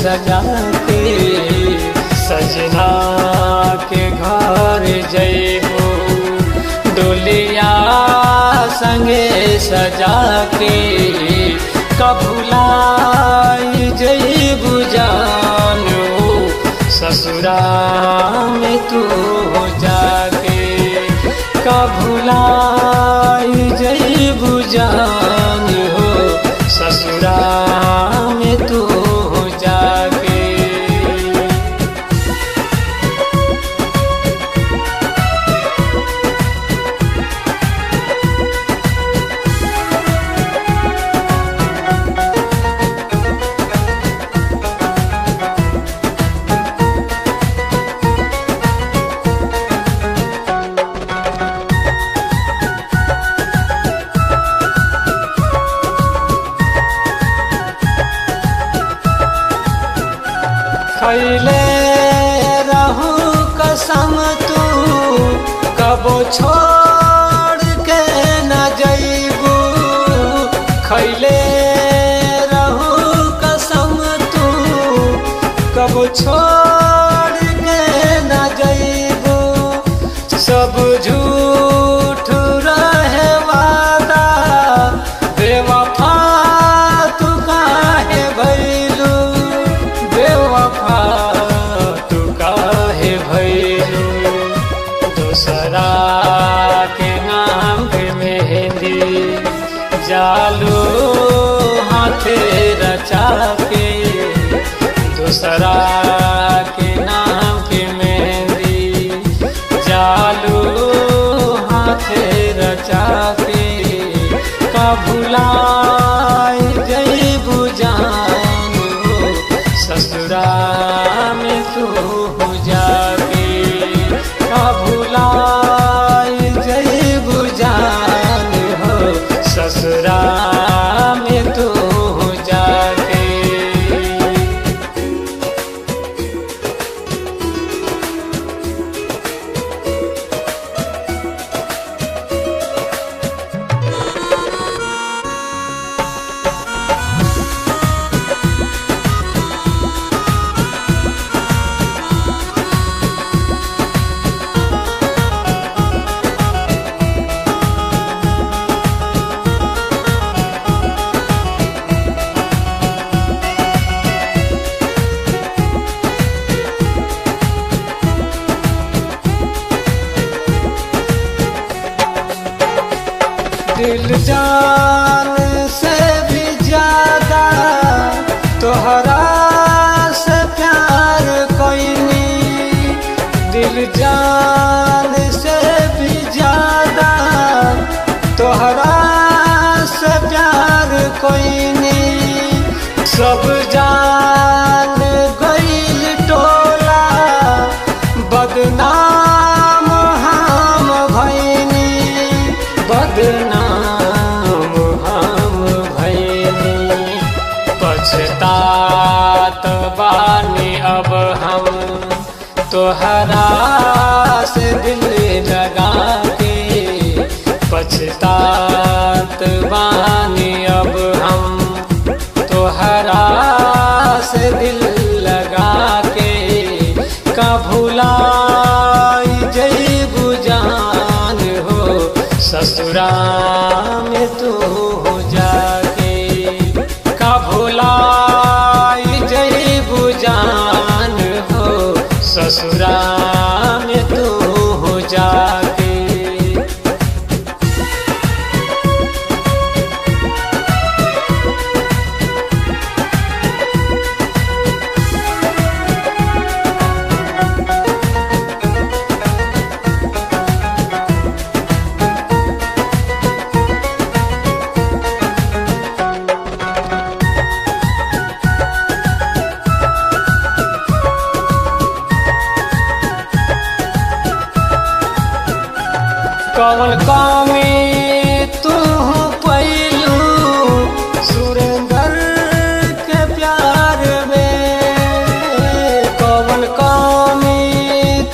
सजा के सजना के घर जइबू डोलिया संगे सजा के कभुलाई जइबू जानो ससुरा में तू हो जाके कभुलाई जइबू जानो ससुरा में तू हो जाके। खैले रहू कसम तू कबो छोड़ के न जइबू खैले रहू कसम तू कबो छोड़ के न जइबू सब झूठ रहे वादा बेवफा तू काहे भइलू बेवफा तू काहे भइलू दूसरा के नाम पे मेहंदी जालू हाथे रचा के दूसरा के नाम पे मेहंदी जालू हाथे रचा के कभुलाई जइबू जानो ससुरा में तू हो जाके कभुलाई जइबू जानो ससुरा में तू हो जाके। दिल जान से भी ज्यादा तोहरा से प्यार कोइनी दिल जान से भी ज्यादा तोहरा से प्यार कोइनी सब जान गइल टोला बदनाम हम भइनी बदनाम हम भइनी पछतात बानी अब हम तोहरा से दिल लगा के पछतात बानी अब हम तोहरा से दिल लगा के कभुलाई जइबू जान हो ससुरा में तू हो जाके कभुलाई जइबू जान हो ससुरा में तू हो जाके। कौन कमी तू पैलू सुरेंदर के प्यार में कौन कमी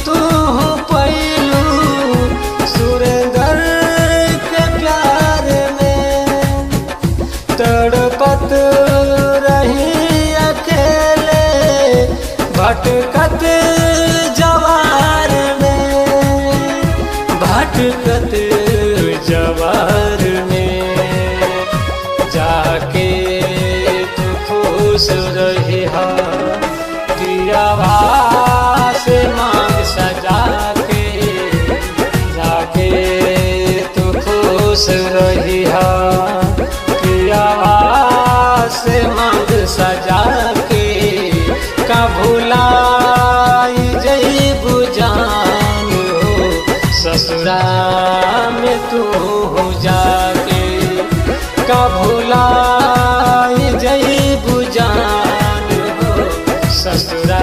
तू पैलू सुरेंदर के प्यार में तड़पत रही अकेले भटकत जवार में, भटकत जवार में जाके तू खुश रही हा, पियावा से मांग सजा के जाके तू खुश रही हा, पियावा से मांग सजा के का भुलाई जइबू जान हो, ससुरा में तू हो जाके का भुलाई जइबू जान हो, ससुरा